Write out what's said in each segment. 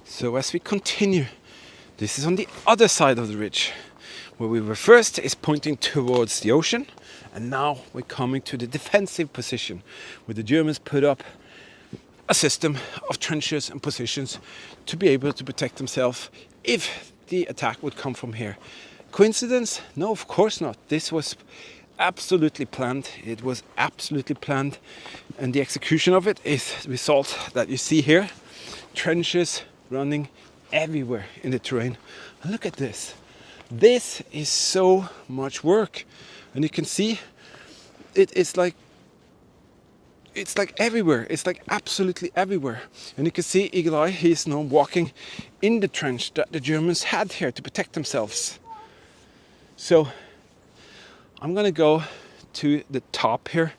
So as we continue, this is on the other side of the ridge. Where we were first is pointing towards the ocean, and now we're coming to the defensive position, where the Germans put up a system of trenches and positions to be able to protect themselves if the attack would come from here. Coincidence? No, of course not. This was absolutely planned. It was absolutely planned, and the execution of it is the result that you see here. Trenches running everywhere in the terrain. And look at this. This is so much work, and you can see it's like everywhere. It's like absolutely everywhere. And you can see Eagle Eye, he is now walking in the trench that the Germans had here to protect themselves. So I'm gonna go to the top here,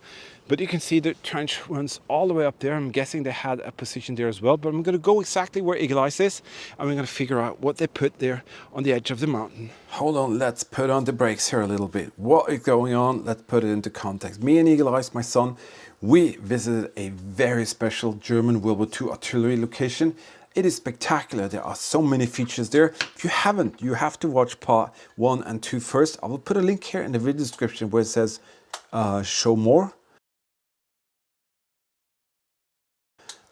but you can see the trench runs all the way up there. I'm guessing they had a position there as well, but I'm gonna go exactly where Eagle Eye is, and we're gonna figure out what they put there on the edge of the mountain. Hold on, let's put on the brakes here a little bit. What is going on? Let's put it into context. Me and Eagle Eye, my son, we visited a very special German World War II artillery location. It is spectacular. There are so many features there. If you haven't, you have to watch part 1 and 2 first. I will put a link here in the video description where it says show more.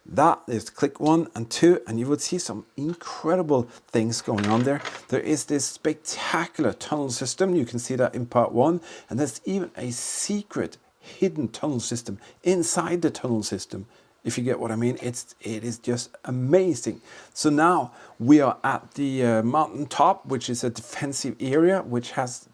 That is click 1 and 2, and you would see some incredible things going on there. There is this spectacular tunnel system. You can see that in part 1, and there's even a secret hidden tunnel system inside the tunnel system. If you get what I mean, it is just amazing. So now we are at the mountain top, which is a defensive area, which has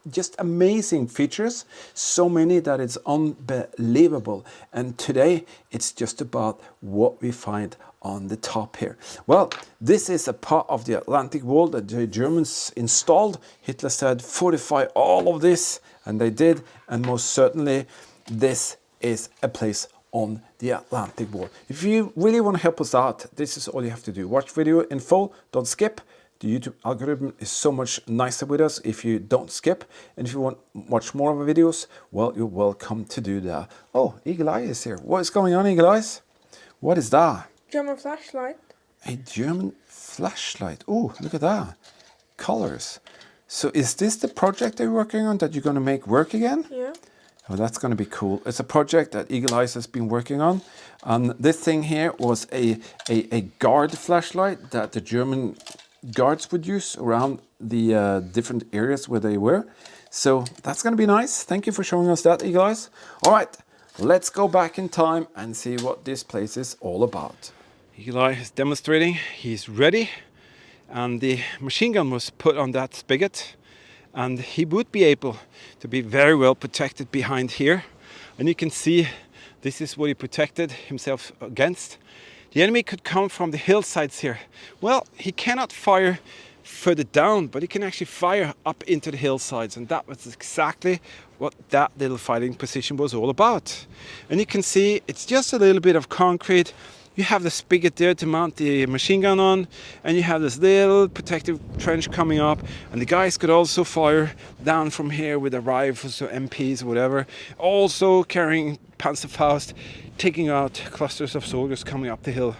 just amazing features, so many that it's unbelievable. And today it's just about what we find on the top here. Well, this is a part of the Atlantic Wall that the Germans installed. Hitler said fortify all of this, and they did, and most certainly this is a place on the Atlantic Wall. If you really want to help us out, this is all you have to do. Watch video in full, don't skip. The YouTube algorithm is so much nicer with us if you don't skip. And if you want to watch more of our videos, well, you're welcome to do that. Oh, Eagle Eye is here. What is going on, Eagle Eyes? What is that? German flashlight. A German flashlight. Oh, look at that. Colors. So is this the project they're working on that you're going to make work again? Yeah. Oh, that's going to be cool. It's a project that Eagle Eyes has been working on. And this thing here was a guard flashlight that the German guards would use around the different areas where they were. So that's going to be nice. Thank you for showing us that, Eagle Eyes. All right, let's go back in time and see what this place is all about. Eagle Eye is demonstrating. He's ready. And the machine gun was put on that spigot. And he would be able to be very well protected behind here. And you can see this is what he protected himself against. The enemy could come from the hillsides here. Well, he cannot fire further down, but he can actually fire up into the hillsides. And that was exactly what that little fighting position was all about. And you can see it's just a little bit of concrete. You have the spigot there to mount the machine gun on, and you have this little protective trench coming up, and the guys could also fire down from here with their rifles or MPs or whatever, also carrying Panzerfaust, taking out clusters of soldiers coming up the hill.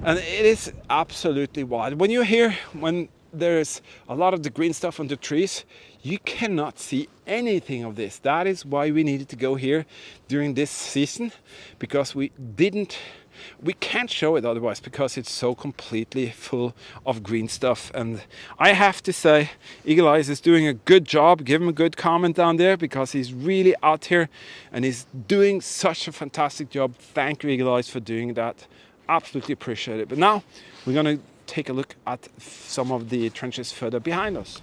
And it is absolutely wild. When you're here, when there's a lot of the green stuff on the trees, you cannot see anything of this. That is why we needed to go here during this season, because we can't show it otherwise, because it's so completely full of green stuff. And I have to say, Eagle Eyes is doing a good job. Give him a good comment down there, because he's really out here and he's doing such a fantastic job. Thank you, Eagle Eyes, for doing that. Absolutely appreciate it. But now we're going to take a look at some of the trenches further behind us.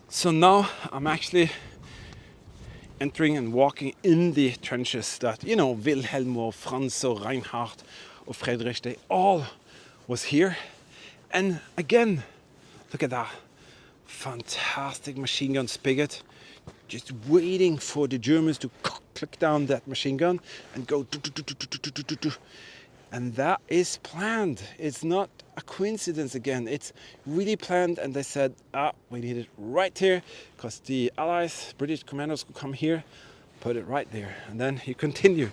So now I'm actually entering and walking in the trenches that, you know, Wilhelm or Franz or Reinhard or Friedrich, they all was here. And again, look at that fantastic machine gun spigot, just waiting for the Germans to click down that machine gun and go do, do, do, do, do, do, do, do. And that is planned. It's not a coincidence again. It's really planned, and they said, we need it right here, because the Allies, British commandos could come here, put it right there. And then you continue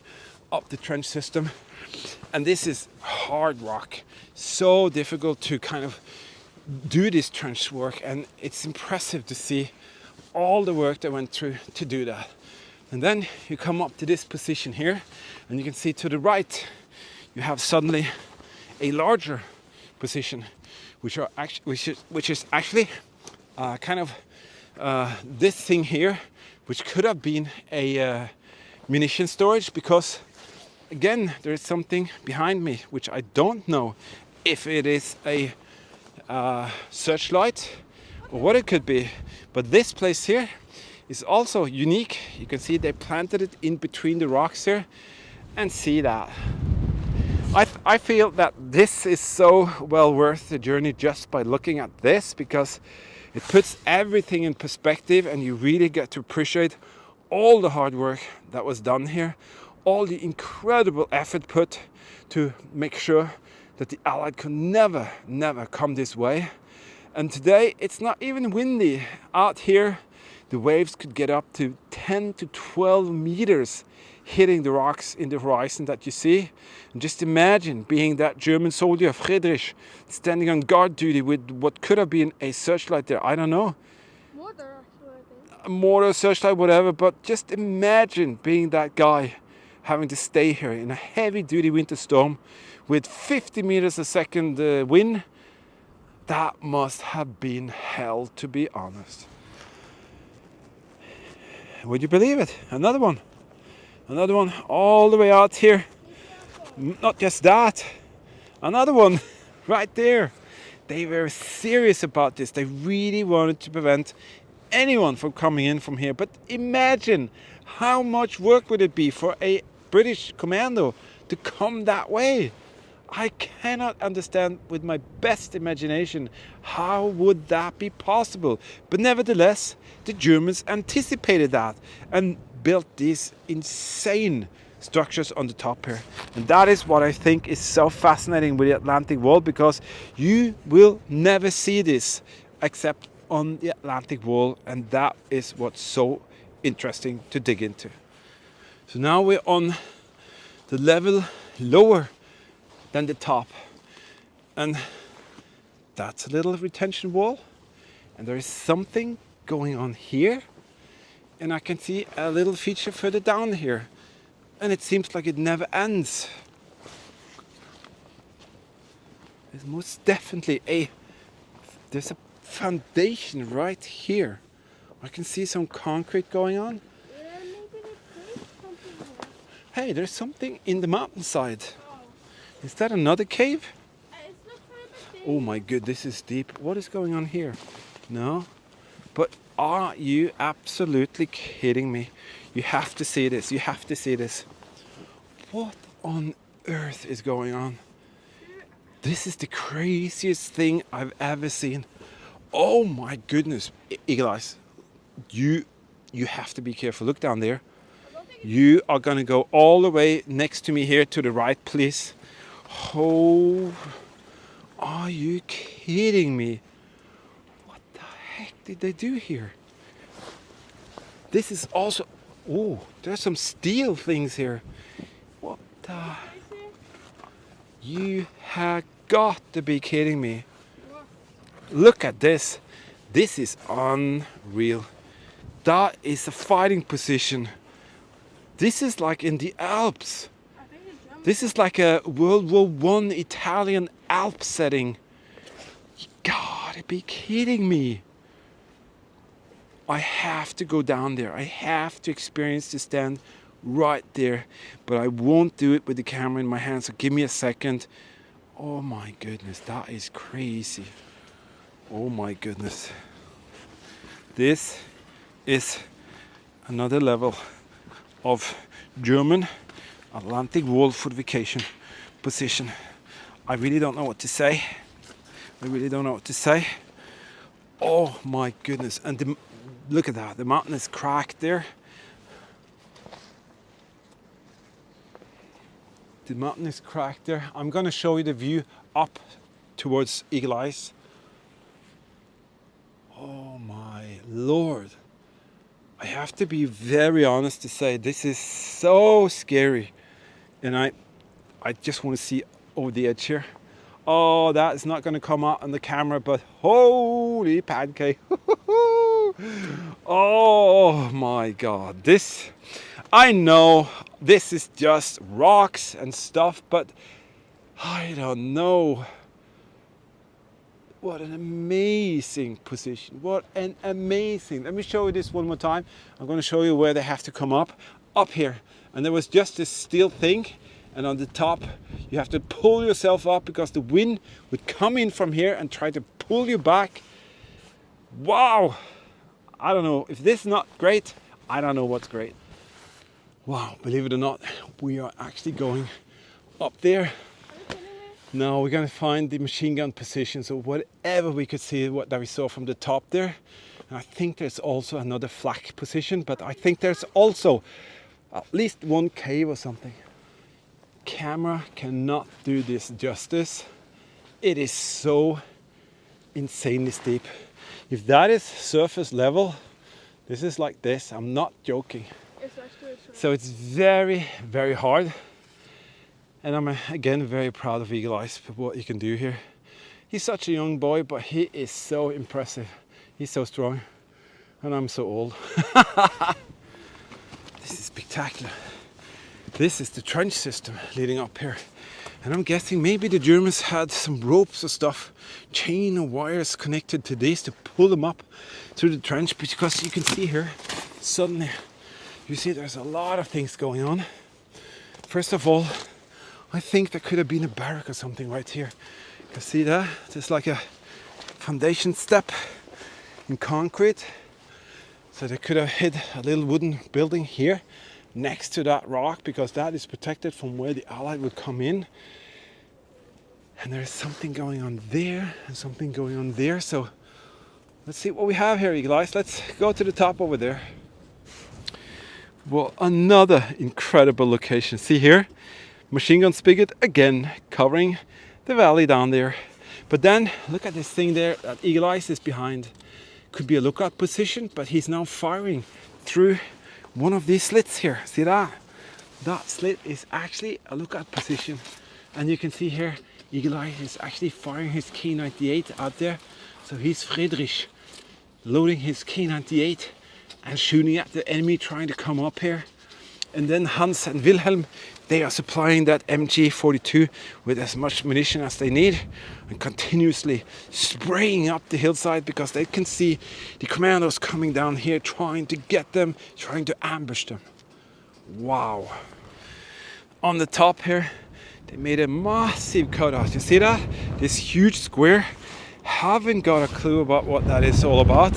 up the trench system, And this is hard rock, so difficult to kind of do this trench work, and it's impressive to see all the work that went through to do that. And then you come up to this position here, and you can see to the right you have suddenly a larger position, which is actually kind of this thing here, which could have been a munition storage, because again there is something behind me which I don't know if it is a searchlight or what it could be. But this place here is also unique. You can see they planted it in between the rocks here, and see that. I feel that this is so well worth the journey just by looking at this, because it puts everything in perspective, and you really get to appreciate all the hard work that was done here, all the incredible effort put to make sure that the Allied could never come this way. And today it's not even windy. Out here the waves could get up to 10 to 12 meters hitting the rocks in the horizon that you see. And just imagine being that German soldier Friedrich standing on guard duty with what could have been a searchlight there. I don't know, a mortar, searchlight, whatever, but just imagine being that guy having to stay here in a heavy duty winter storm with 50 meters a second wind. That must have been hell, to be honest. Would you believe it? Another one all the way out here. Not just that, another one right there. They were serious about this. They really wanted to prevent anyone from coming in from here. But imagine how much work would it be for a British commando to come that way. I cannot understand with my best imagination how would that be possible. But nevertheless, the Germans anticipated that and built these insane structures on the top here. And that is what I think is so fascinating with the Atlantic Wall, because you will never see this except on the Atlantic Wall, and that is what's so interesting to dig into. So now we're on the level lower than the top, and that's a little retention wall, and there is something going on here, and I can see a little feature further down here, and it seems like it never ends. There's most definitely there's a foundation right here. I can see some concrete going on. Hey, there's something in the mountainside. Is that another cave? Oh my god, this is deep. What is going on here? No? But are you absolutely kidding me? You have to see this. You have to see this. What on earth is going on? This is the craziest thing I've ever seen. Oh my goodness. Eagle eyes. You have to be careful. Look down there. You are going to go all the way next to me here to the right, please. Oh, are you kidding me? What the heck did they do here? This is also... Oh, there's some steel things here. What the... You have got to be kidding me. Look at this. This is unreal. That is a fighting position. This is like in the Alps. This is like a World War I Italian Alp setting. You gotta be kidding me. I have to go down there. I have to experience the stand right there. But I won't do it with the camera in my hand, so give me a second. Oh my goodness, that is crazy. Oh my goodness. This is another level of German Atlantic Wall fortification position. I really don't know what to say. Oh my goodness. And look at that. The mountain is cracked there. I'm going to show you the view up towards Eagle Eyes. Oh my Lord. I have to be very honest to say this is so scary, and I I just want to see over the edge here. Oh, that is not going to come out on the camera, but holy pancake. Oh my God, this, I know this is just rocks and stuff, but I don't know. What an amazing position. What an amazing. Let me show you this one more time. I'm going to show you where they have to come up here. And there was just this steel thing. And on the top, you have to pull yourself up because the wind would come in from here and try to pull you back. Wow. I don't know. If this is not great, I don't know what's great. Wow. Believe it or not, we are actually going up there. Now we're going to find the machine gun position, so whatever we could see what that we saw from the top there. And I think there's also another flak position, but I think there's also at least one cave or something. Camera cannot do this justice. It is so insanely steep. If that is surface level, this is like this. I'm not joking. So it's very, very hard. And I'm again very proud of Eagle Eyes for what he can do here. He's such a young boy, but he is so impressive. He's so strong. And I'm so old. This is spectacular. This is the trench system leading up here. And I'm guessing maybe the Germans had some ropes or stuff, chain or wires connected to this to pull them up through the trench, because you can see here, suddenly, you see there's a lot of things going on. First of all, I think there could have been a barrack or something right here. You can see that? There's like a foundation step in concrete. So they could have hid a little wooden building here next to that rock, because that is protected from where the Allied would come in. And there's something going on there and something going on there. So let's see what we have here, Eagle Eyes. Let's go to the top over there. Well, another incredible location. See here? Machine gun spigot again covering the valley down there. But then look at this thing there that Eagle Eyes is behind. Could be a lookout position, but he's now firing through one of these slits here. See that? That slit is actually a lookout position. And you can see here, Eagle Eye is actually firing his K98 out there. So he's Friedrich loading his K98 and shooting at the enemy trying to come up here. And then Hans and Wilhelm, they are supplying that MG42 with as much munition as they need and continuously spraying up the hillside, because they can see the commandos coming down here trying to get them, trying to ambush them. Wow. On the top here, they made a massive cutout. You see that? This huge square. Haven't got a clue about what that is all about,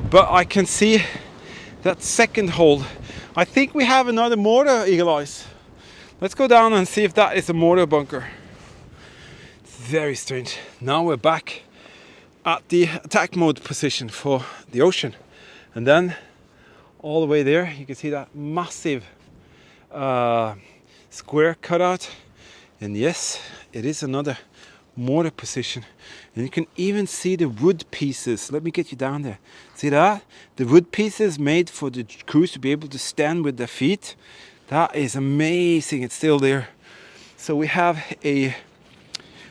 but I can see that second hole. I think we have another mortar, Eagle Eyes. Let's go down and see if that is a mortar bunker. It's very strange. Now we're back at the attack mode position for the ocean. And then all the way there, you can see that massive square cutout. And yes, it is another mortar position. And you can even see the wood pieces. Let me get you down there. See that? The wood pieces made for the crews to be able to stand with their feet. That is amazing. It's still there. So we have a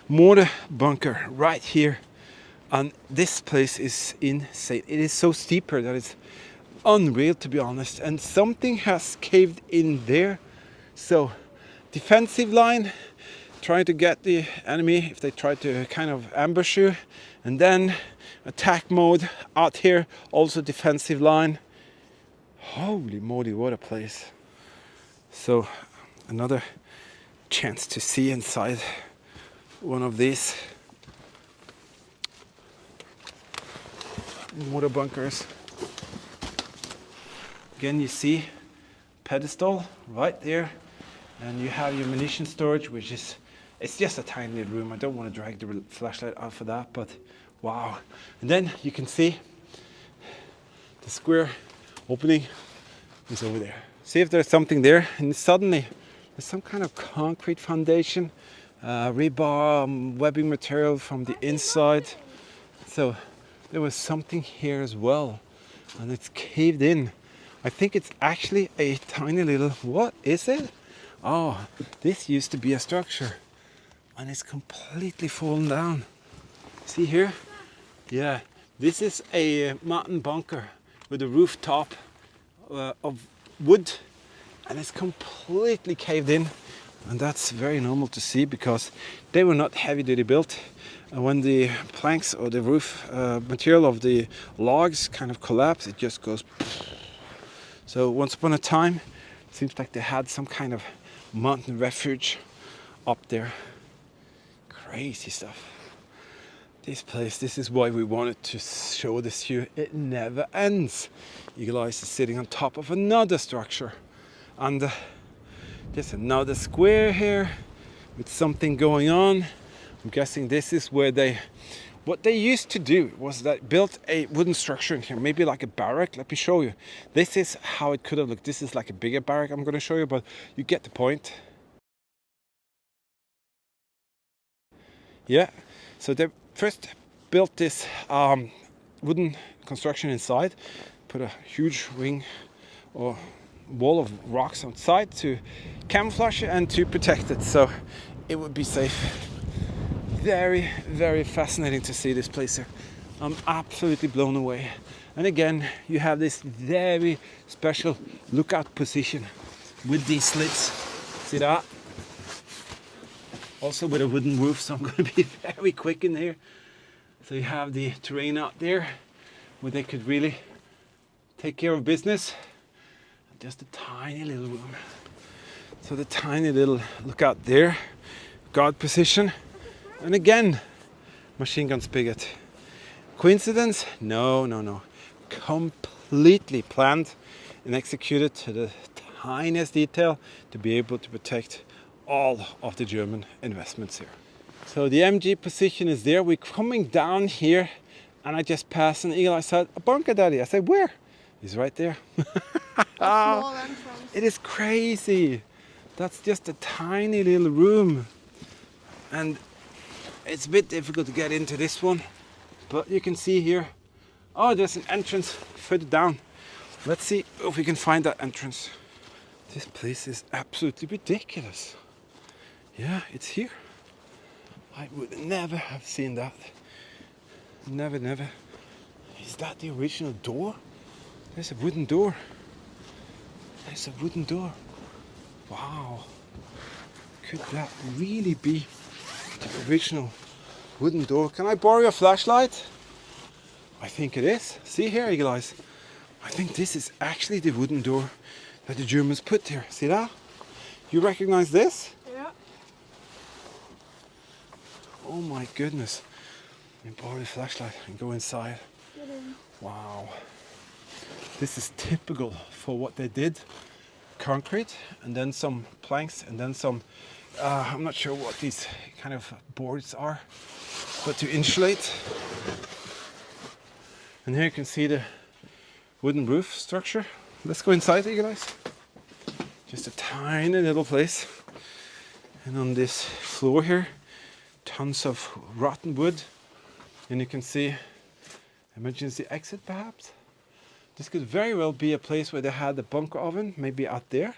mortar bunker right here. And this place is insane. It is so steep here that it's unreal, to be honest. And something has caved in there. So defensive line, trying to get the enemy if they try to kind of ambush you. And then attack mode out here, also defensive line. Holy moly, what a place. So another chance to see inside one of these mortar bunkers. Again, you see pedestal right there, and you have your munition storage, which is, it's just a tiny little room. I don't want to drag the flashlight out for that, but wow. And then you can see the square opening is over there. See if there's something there, and suddenly there's some kind of concrete foundation, rebar, webbing material from the inside. So there was something here as well, and it's caved in. I think it's actually a tiny little, what is it? Oh, this used to be a structure and it's completely fallen down. See here? Yeah, this is a mountain bunker with a rooftop of wood, and it's completely caved in, and that's very normal to see because they were not heavy duty built, and when the planks or the roof material of the logs kind of collapse, it just goes. So once upon a time it seems like they had some kind of mountain refuge up there. Crazy stuff. This place, this is why we wanted to show this to you. It never ends. Eagle Eyes is sitting on top of another structure, and there's another square here with something going on. I'm guessing this is where what they used to do was that built a wooden structure in here, maybe like a barrack. Let me show you. This is how it could have looked. This is like a bigger barrack I'm going to show you, but you get the point. Yeah, so they first built this wooden construction inside, put a huge ring or wall of rocks outside to camouflage it and to protect it so it would be safe. Very, very fascinating to see this place here. I'm absolutely blown away. And again, you have this very special lookout position with these slits. See that? Also with a wooden roof, so I'm going to be very quick in here. So you have the terrain out there where they could really take care of business. Just a tiny little room. So the tiny little lookout there, guard position, and again, machine gun spigot. Coincidence? No, no, no. Completely planned and executed to the tiniest detail to be able to protect all of the German investments here. So the MG position is there. We're coming down here, and I just passed an Eagle Eye said, "A bunker, Daddy." I said, "Where?" He's right there. Small entrance. It is crazy. That's just a tiny little room, and it's a bit difficult to get into this one, but you can see here. Oh, there's an entrance further down. Let's see if we can find that entrance. This place is absolutely ridiculous. Yeah, it's here. I would never have seen that. Never, never. Is that the original door? There's a wooden door. There's a wooden door. Wow. Could that really be the original wooden door? Can I borrow your flashlight? I think it is. See here, Eagle Eyes. I think this is actually the wooden door that the Germans put here. See that? You recognize this? Yeah. Oh my goodness. Let me borrow the flashlight and go inside. Wow. This is typical for what they did. Concrete, and then some planks, and then some, I'm not sure what these kind of boards are, but to insulate. And here you can see the wooden roof structure. Let's go inside, you guys. Just a tiny little place. And on this floor here, tons of rotten wood. And you can see emergency exit perhaps. This could very well be a place where they had a bunker oven, maybe out there.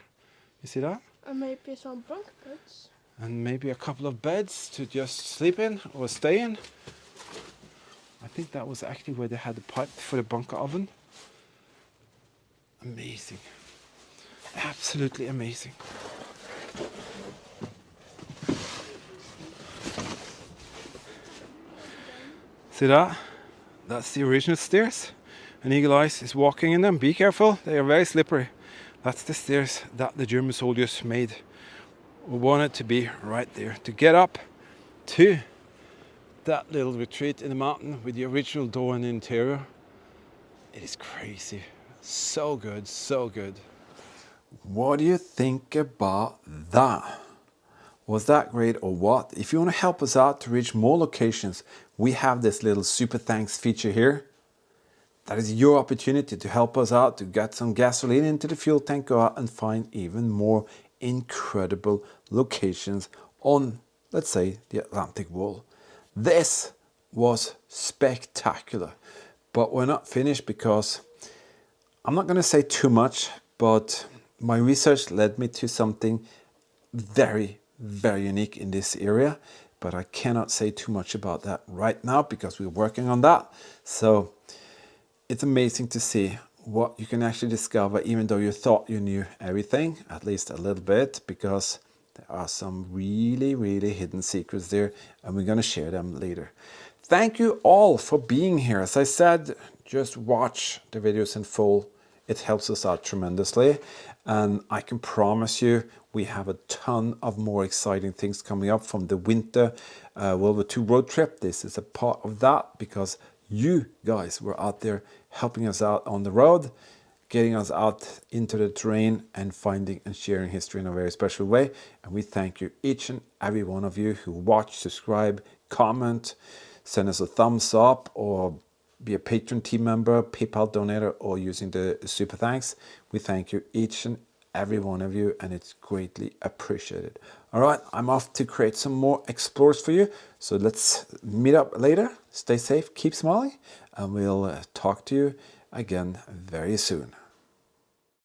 You see that? And maybe some bunk beds. And maybe a couple of beds to just sleep in or stay in. I think that was actually where they had the pipe for the bunker oven. Amazing. Absolutely amazing. See that? That's the original stairs. And Eagle Eyes is walking in them. Be careful, they are very slippery. That's the stairs that the German soldiers made. We wanted to be right there to get up to that little retreat in the mountain with the original door in the interior. It is crazy. So good, so good. What do you think about that? Was that great or what? If you want to help us out to reach more locations, we have this little super thanks feature here. That is your opportunity to help us out to get some gasoline into the fuel tank, go out and find even more incredible locations on, let's say, the Atlantic Wall. This was spectacular, but we're not finished because I'm not going to say too much, but my research led me to something very, very unique in this area, but I cannot say too much about that right now because we're working on that. So it's amazing to see what you can actually discover, even though you thought you knew everything, at least a little bit, because there are some really, really hidden secrets there, and we're going to share them later. Thank you all for being here. As I said, just watch the videos in full. It helps us out tremendously, and I can promise you we have a ton of more exciting things coming up from the winter World War II road trip. This is a part of that because you guys were out there helping us out on the road, getting us out into the terrain and finding and sharing history in a very special way. And we thank you, each and every one of you who watch, subscribe, comment, send us a thumbs up, or be a Patreon team member, PayPal donator, or using the super thanks. We thank you, each and every one of you, and it's greatly appreciated. All right, I'm off to create some more explorers for you. So let's meet up later. Stay safe, keep smiling, and we'll talk to you again very soon.